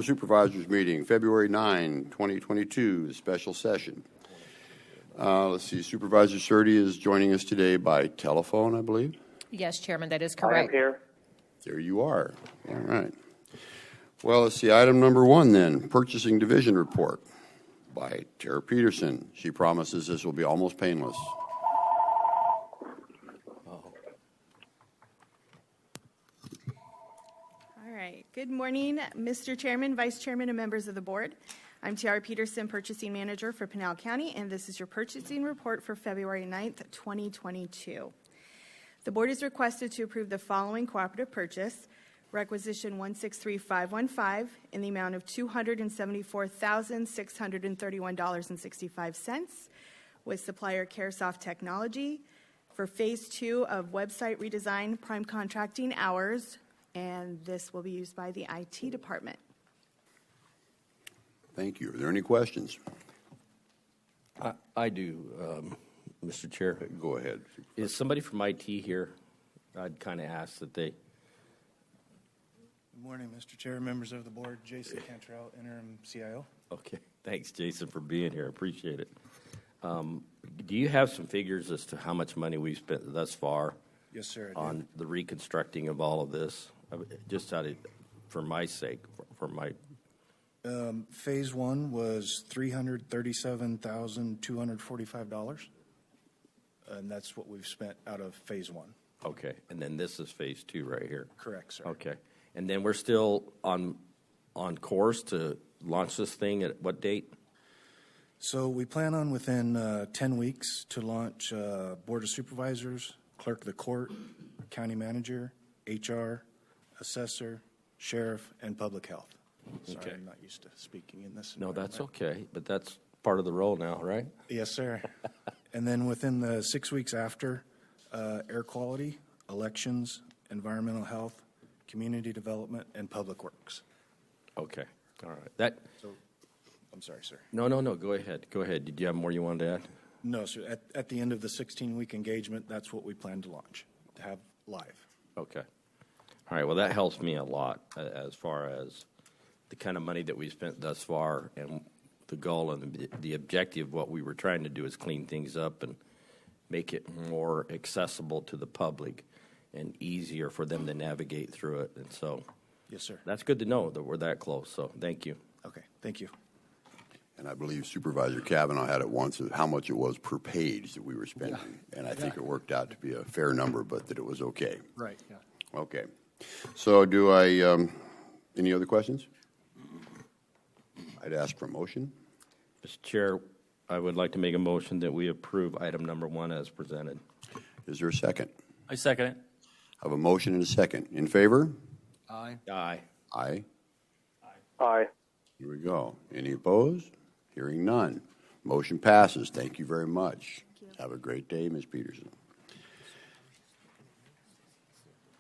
Supervisors meeting, February 9, 2022, special session. Let's see, Supervisor Surdy is joining us today by telephone, I believe. Yes, Chairman, that is correct. I am here. There you are. All right. Well, let's see, item number 1 then, Purchasing Division Report by Tara Peterson. She promises this will be almost painless. Good morning, Mr. Chairman, Vice Chairman, and members of the board. I'm Tiara Peterson, Purchasing Manager for Pinal County, and this is your purchasing report for February 9th, 2022. The board is requested to approve the following cooperative purchase: requisition 163515 in the amount of $274,631.65 with supplier CareSoft Technology for Phase 2 of website redesign prime contracting hours, and this will be used by the IT department. Thank you. Are there any questions? I do, Mr. Chair. Go ahead. Is somebody from IT here? I'd kind of ask that they. Good morning, Mr. Chair, members of the board. Jason Cantrell, interim CIO. Okay. Thanks, Jason, for being here. Appreciate it. Do you have some figures as to how much money we've spent thus far? Yes, sir. On the reconstructing of all of this? Just out of, for my sake, for my. Phase 1 was $337,245, and that's what we've spent out of Phase 1. Okay, and then this is Phase 2 right here. Correct, sir. Okay, and then we're still on course to launch this thing at what date? So we plan on within 10 weeks to launch Board of Supervisors, Clerk of the Court, County Manager, HR, Assessor, Sheriff, and Public Health. Sorry, Okay. I'm not used to speaking in this No, that's environment. okay, but that's part of the role now, right? Yes, sir. And then within the 6 weeks after, air quality, elections, environmental health, community development, and public works. Okay, all right. I'm sorry, sir. No, go ahead. Go ahead. Did you have more you wanted to add? No, sir. At the end of the 16-week engagement, that's what we plan to launch, to have live. Okay. All right, well, that helps me a lot as far as the kind of money that we spent thus far, and the goal and the objective. What we were trying to do is clean things up and make it more accessible to the public and easier for them to navigate through it. And so, Yes, sir. that's good to know that we're that close. So thank you. Okay, thank you. And I believe Supervisor Kavanaugh had it once of how much it was per page that we were spending. Yeah. And I think it worked out to be a fair number, but that it was okay. Right, yeah. Okay. So do I, any other questions? I'd ask for a motion. Mr. Chair, I would like to make a motion that we approve item number 1 as presented. Is there a second? I second it. I have a motion and a second. In favor? Aye. Aye. Aye. Aye. Here we go. Any opposed? Hearing none. Motion passes. Thank you very much. Have a great day, Ms. Peterson.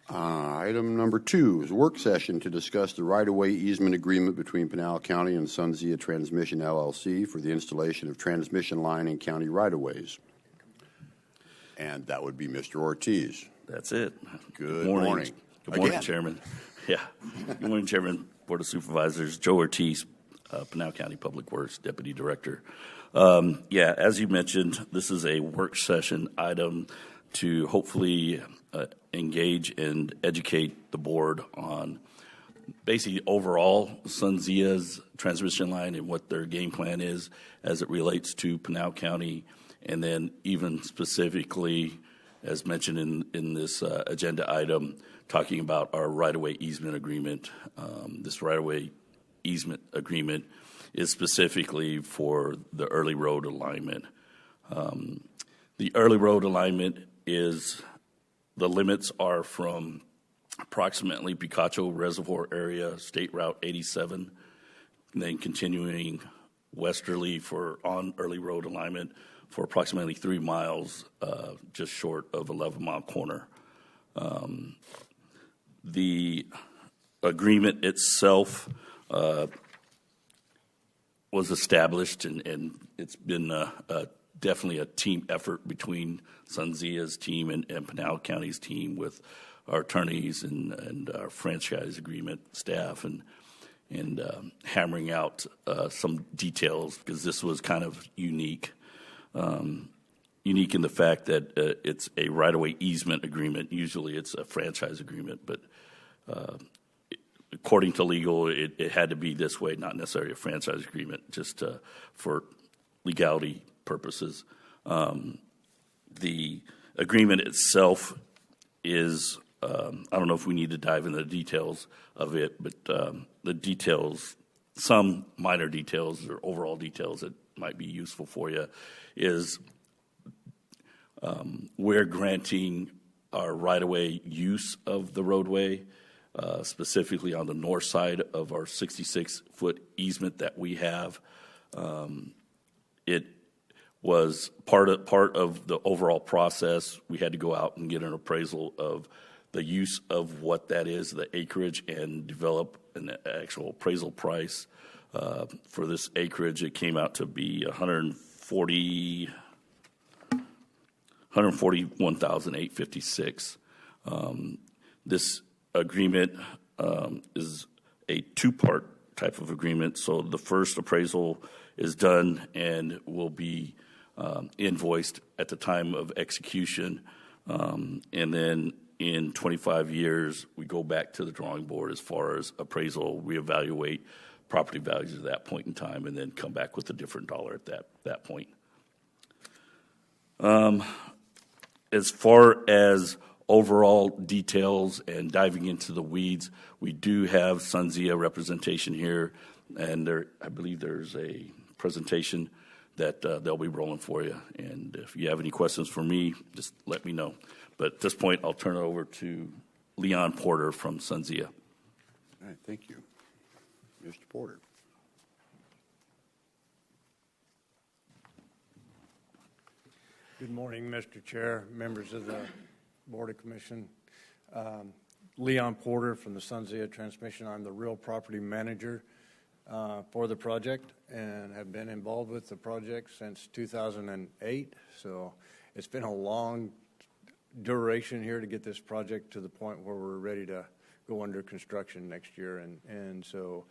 Item number 2 is a work session to discuss the right-of-way easement agreement between Pinal County and SunZia Transmission, LLC for the installation of transmission line in county right-of-ways. And that would be Mr. Ortiz. That's it. Good morning. Good morning, Chairman. Yeah. Good morning, Chairman, Board of Supervisors. Joe Ortiz, Pinal County Public Works Deputy Director. As you mentioned, this is a work session item to hopefully engage and educate the board on basically overall SunZia's transmission line and what their game plan is as it relates to Pinal County, and then even specifically, as mentioned in this agenda item, talking about our right-of-way easement agreement. This right-of-way easement agreement is specifically for the early road alignment. The early road alignment is, the limits are from approximately Picacho Reservoir area, State Route 87, and then continuing westerly on early road alignment for approximately 3 miles, just short of 11-mile corner. The agreement itself was established, and it's been definitely a team effort between SunZia's team and Pinal County's team with our attorneys and our franchise agreement staff. And hammering out some details, because this was kind of unique. Unique in the fact that it's a right-of-way easement agreement. Usually it's a franchise agreement, but according to legal, it had to be this way, not necessarily a franchise agreement, just for legality purposes. The agreement itself is, I don't know if we need to dive into the details of it, but the details, some minor details or overall details that might be useful for you is we're granting our right-of-way use of the roadway, specifically on the north side of our 66-foot easement that we have. It was part of the overall process. We had to go out and get an appraisal of the use of what that is, the acreage, and develop an actual appraisal price for this acreage. It came out to be $141,856. This agreement is a two-part type of agreement. So the first appraisal is done and will be invoiced at the time of execution. And then in 25 years, we go back to the drawing board as far as appraisal, reevaluate property values at that point in time, and then come back with a different dollar at that point. As far as overall details and diving into the weeds, we do have SunZia representation here, and I believe there's a presentation that they'll be rolling for you. And if you have any questions for me, just let me know. But at this point, I'll turn it over to Leon Porter from SunZia. All right, thank you. Mr. Porter. Good morning, Mr. Chair, members of the Board of Commission. Leon Porter from the SunZia Transmission. I'm the real property manager for the project and have been involved with the project since 2008. So it's been a long duration here to get this project to the point where we're ready to go under construction next year. And so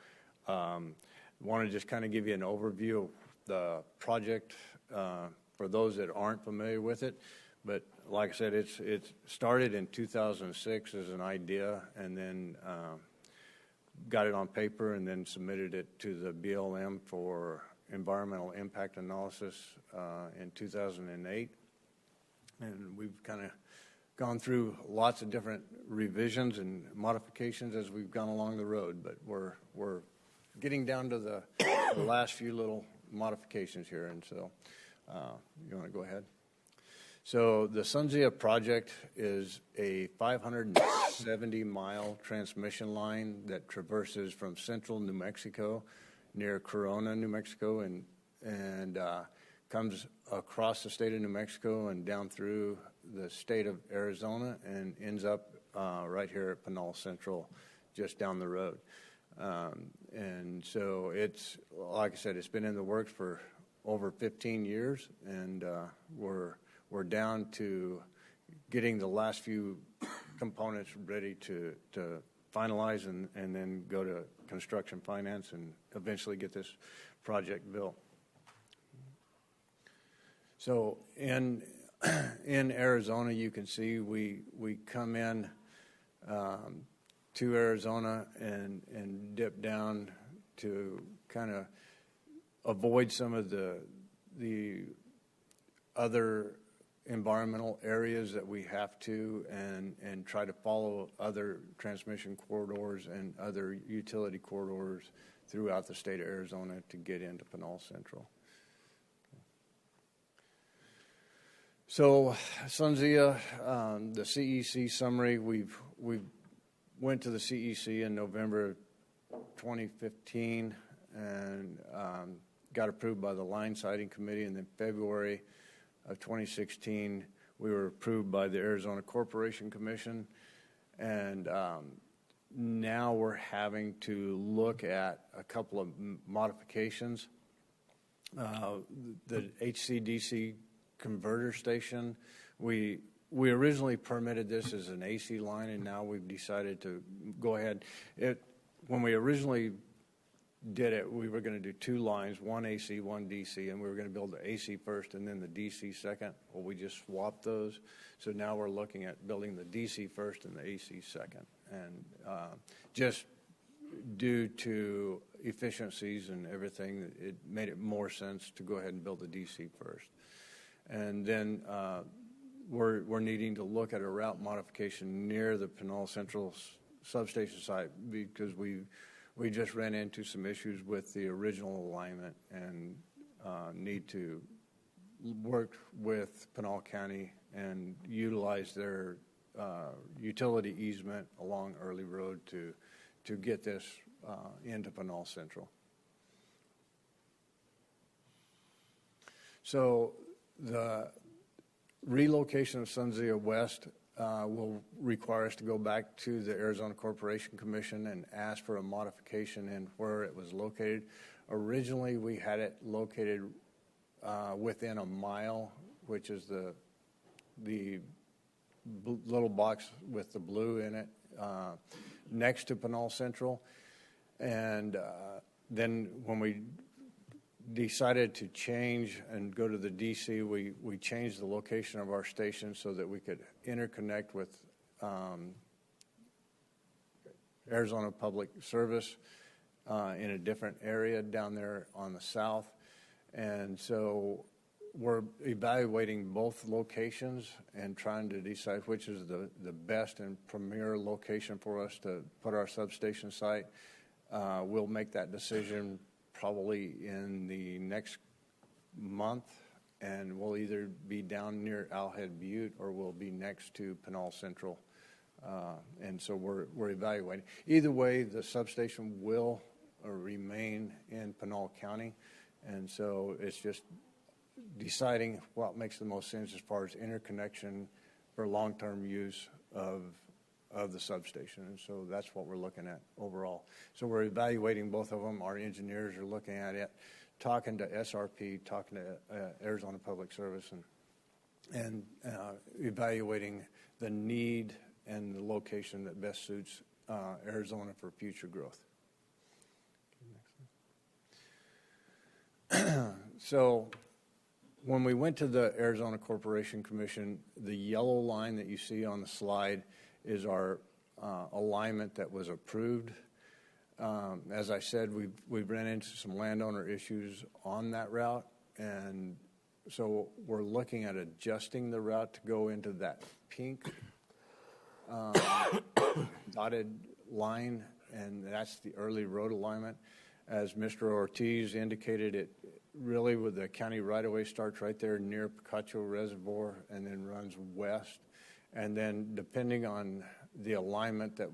want to just kind of give you an overview of the project for those that aren't familiar with it. But like I said, it started in 2006 as an idea, and then got it on paper and then submitted it to the BLM for environmental impact analysis in 2008. And we've kind of gone through lots of different revisions and modifications as we've gone along the road, but we're getting down to the last few little modifications here. And so you want to go ahead? So the SunZia project is a 570-mile transmission line that traverses from central New Mexico near Corona, New Mexico, and comes across the state of New Mexico and down through the state of Arizona and ends up right here at Pinal Central, just down the road. And so it's, like I said, it's been in the works for over 15 years, and we're down to getting the last few components ready to finalize and then go to construction finance and eventually get this project built. So in Arizona, you can see we come in to Arizona and dip down to kind of avoid some of the other environmental areas that we have to, and try to follow other transmission corridors and other utility corridors throughout the state of Arizona to get into Pinal Central. So SunZia, the CEC summary, we went to the CEC in November 2015 and got approved by the Line Siting Committee, and then February of 2016 we were approved by the Arizona Corporation Commission, and now we're having to look at a couple of modifications. The HCDC converter station, we originally permitted this as an AC line, and now we've decided to go ahead. When we originally did it, we were going to do two lines, one AC, one DC, and we were going to build the AC first and then the DC second. Well, we just swapped those. So now we're looking at building the DC first and the AC second. And just due to efficiencies and everything, it made it more sense to go ahead and build the DC first. And then we're needing to look at a route modification near the Pinal Central substation site because we just ran into some issues with the original alignment and need to work with Pinal County and utilize their utility easement along Early Road to get this into Pinal Central. So the relocation of Sunzia West will require us to go back to the Arizona Corporation Commission and ask for a modification in where it was located. Originally, we had it located within a mile, which is the little box with the blue in it, next to Pinal Central. And then when we decided to change and go to the DC, we changed the location of our station so that we could interconnect with Arizona Public Service in a different area down there on the south. And so we're evaluating both locations and trying to decide which is the best and premier location for us to put our substation site. We'll make that decision probably in the next month, and we'll either be down near Owlhead Butte or we'll be next to Pinal Central. And so we're evaluating. Either way, the substation will remain in Pinal County, and so it's just deciding what makes the most sense as far as interconnection for long-term use of the substation. And so that's what we're looking at overall. So we're evaluating both of them. Our engineers are looking at it, talking to SRP, talking to Arizona Public Service, and evaluating the need and the location that best suits Arizona for future growth. So when we went to the Arizona Corporation Commission, the yellow line that you see on the slide is our alignment that was approved. As I said, we've ran into some landowner issues on that route, and so we're looking at adjusting the route to go into that pink dotted line, and that's the Early Road alignment. As Mr. Ortiz indicated, it really with the county right-of-way starts right there near Picacho Reservoir and then runs west. And then depending on the alignment that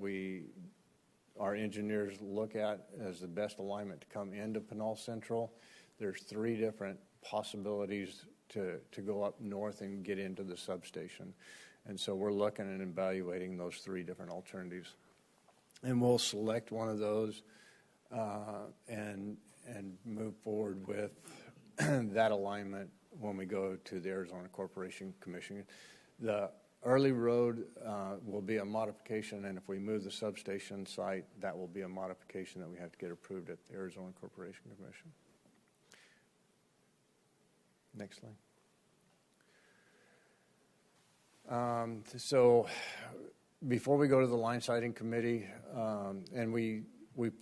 our engineers look at as the best alignment to come into Pinal Central, there's 3 different possibilities to go up north and get into the substation. And so we're looking and evaluating those 3 different alternatives. And we'll select one of those and move forward with that alignment when we go to the Arizona Corporation Commission. The Early Road will be a modification, and if we move the substation site, that will be a modification that we have to get approved at the Arizona Corporation Commission. Next slide. So before we go to the line siting committee, and we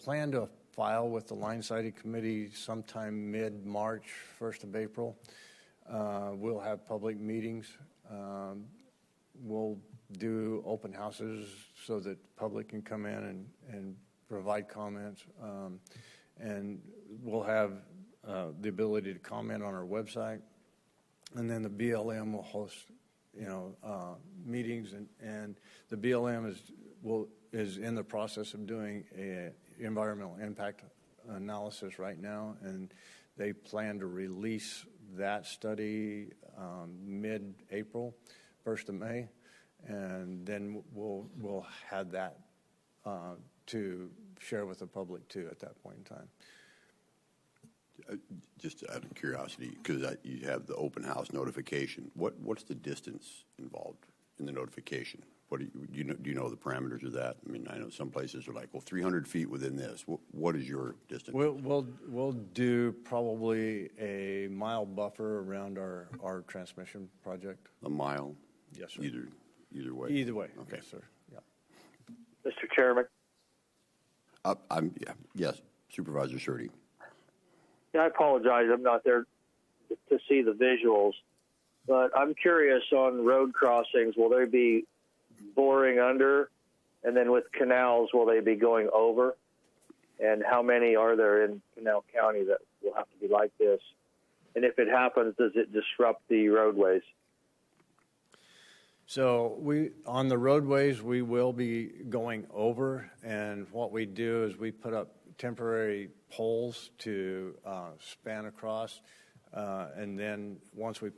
plan to file with the line siting committee sometime mid-March, 1st of April. We'll have public meetings. We'll do open houses so that the public can come in and provide comments. And we'll have the ability to comment on our website. And then the BLM will host, meetings. And the BLM is in the process of doing a environmental impact analysis right now. And they plan to release that study mid-April. 1st of May, and then we'll have that to share with the public too at that point in time. Just out of curiosity, because you have the open house notification, what's the distance involved in the notification? What do you know the parameters of that? I mean, I know some places are like, well, 300 feet within this. What is your distance? We'll do probably a mile buffer around our transmission project. A mile? Yes, sir. Either way? Either way. Okay. Yes, sir. Yeah. Mr. Chairman? Yes, Supervisor Shurdy. Yeah, I apologize. I'm not there to see the visuals, but I'm curious on road crossings. Will they be boring under, and then with canals, will they be going over? And how many are there in Pinal County that will have to be like this? And if it happens, does it disrupt the roadways? So on the roadways, we will be going over, and what we do is we put up temporary poles to span across, and then once we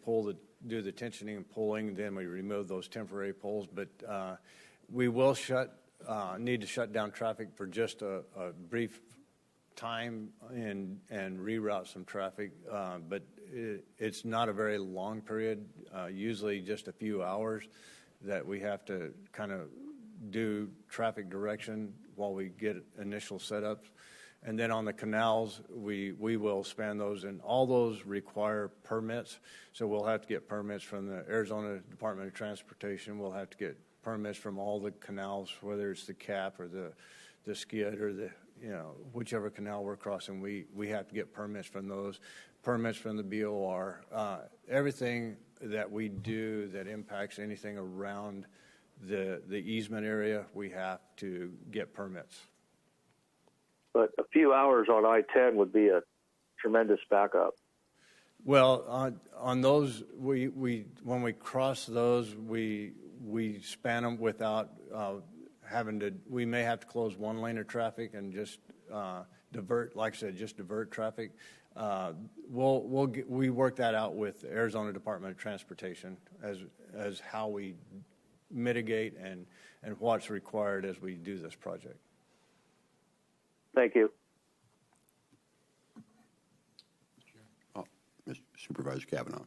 do the tensioning and pulling, then we remove those temporary poles. But we will need to shut down traffic for just a brief time and reroute some traffic, but it's not a very long period, usually just a few hours that we have to kind of do traffic direction while we get initial setups. And then on the canals, we will span those, and all those require permits. So we'll have to get permits from the Arizona Department of Transportation. We'll have to get permits from all the canals, whether it's the CAP or the skid or whichever canal we're crossing. We have to get permits from those, permits from the BOR. Everything that we do that impacts anything around the easement area, we have to get permits. But a few hours on I-10 would be a tremendous backup. Well, on those, when we cross those, we span them without having to. We may have to close one lane of traffic and just divert, like I said, just divert traffic. We work that out with the Arizona Department of Transportation as how we mitigate and what's required as we do this project. Thank you. Mr. Supervisor Kavanaugh.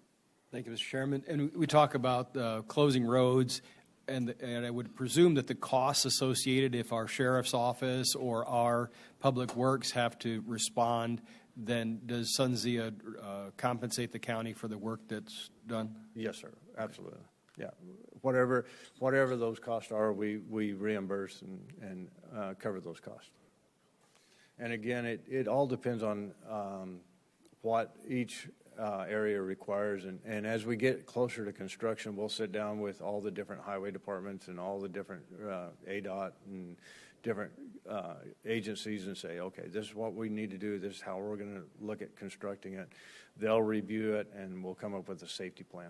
Thank you, Mr. Chairman. And we talk about closing roads, and I would presume that the costs associated if our sheriff's office or our public works have to respond, then does SunZia compensate the county for the work that's done? Yes, sir. Absolutely. Yeah. Whatever those costs are, we reimburse and cover those costs. And again, it all depends on what each area requires. And as we get closer to construction, we'll sit down with all the different highway departments and all the different ADOT and different agencies and say, okay, this is what we need to do. This is how we're going to look at constructing it. They'll review it, and we'll come up with a safety plan.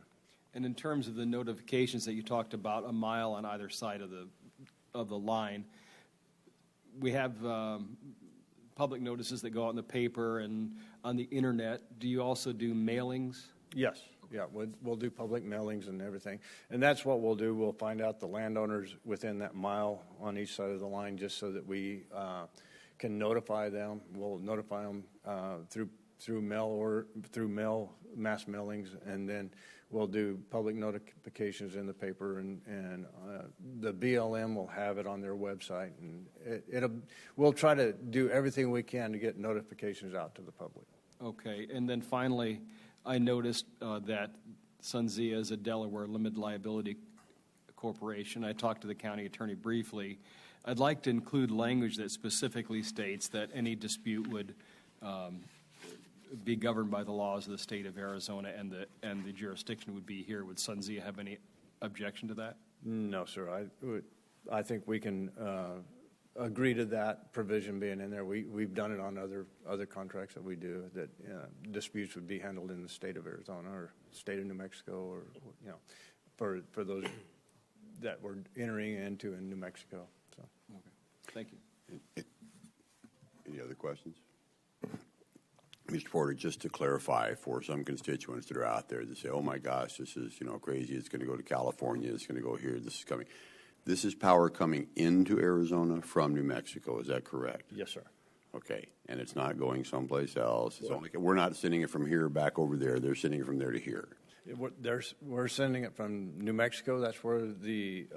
And in terms of the notifications that you talked about, a mile on either side of the line, we have public notices that go out in the paper and on the internet. Do you also do mailings? Yes. Yeah, we'll do public mailings and everything. And that's what we'll do. We'll find out the landowners within that mile on each side of the line just so that we can notify them. We'll notify them through mail, mass mailings, and then we'll do public notifications in the paper, and the BLM will have it on their website, and we'll try to do everything we can to get notifications out to the public. Okay, and then finally, I noticed that SunZia is a Delaware limited liability corporation. I talked to the county attorney briefly. I'd like to include language that specifically states that any dispute would be governed by the laws of the state of Arizona, and the jurisdiction would be here. Would SunZia have any objection to that? No, sir. I think we can agree to that provision being in there. We've done it on other contracts that we do, that disputes would be handled in the state of Arizona or state of New Mexico, or for those that we're entering into in New Mexico. So, okay. Thank you. Any other questions? Mr. Porter, just to clarify for some constituents that are out there that say, oh my gosh, this is crazy, it's going to go to California, it's going to go here, this is coming. This is power coming into Arizona from New Mexico, is that correct? yes, sir. Okay, and it's not going someplace else. We're not sending it from here back over there. They're sending it from there to here. We're sending it from New Mexico. That's where the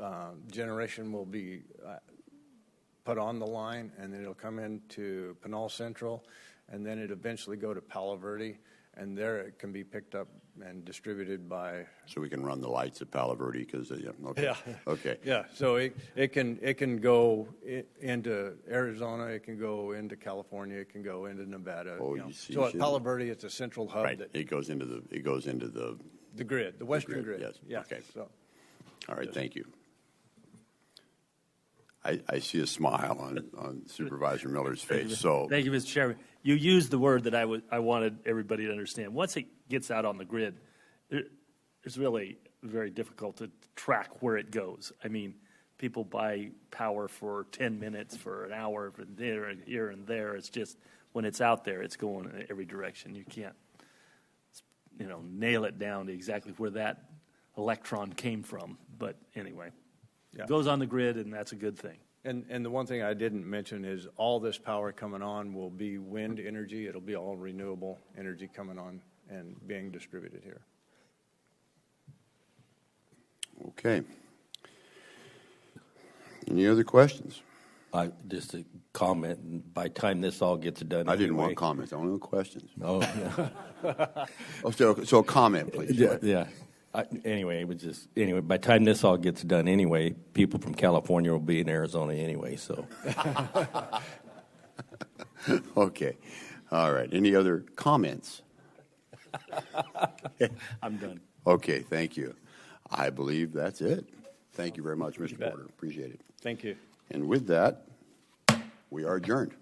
generation will be put on the line, and then it'll come into Pinal Central, and then it eventually go to Palo Verde, and there it can be picked up and distributed by. So we can run the lights at Palo Verde because, okay. Yeah. Okay. Yeah. So it can go into Arizona. It can go into California. It can go into Nevada. Oh, you see. So at Palo Verde, it's a central hub. Right. It goes into The grid, the Western grid. Yes. Yeah. Okay. So. All right. Thank you. I see a smile on Supervisor Miller's face. So Thank you, Mr. Chairman. You used the word that I wanted everybody to understand. Once it gets out on the grid, it's really very difficult to track where it goes. I mean, people buy power for 10 minutes, for an hour, for there and here and there. It's just when it's out there, it's going in every direction. You can't, nail it down to exactly where that electron came from. But anyway. Yeah. It goes on the grid, and that's a good thing. And the one thing I didn't mention is all this power coming on will be wind energy. It'll be all renewable energy coming on and being distributed here. okay. Any other questions? Just a comment. By the time this all gets done, I didn't anyway, want comments. I want questions. Oh, yeah. So a comment, please. Yeah. Anyway, by the time this all gets done anyway, people from California will be in Arizona anyway, so. Okay. All right. Any other comments? I'm done. Okay. Thank you. I believe that's it. Thank you very much, Mr. bet. Porter. Appreciate it. Thank you. And with that, we are adjourned.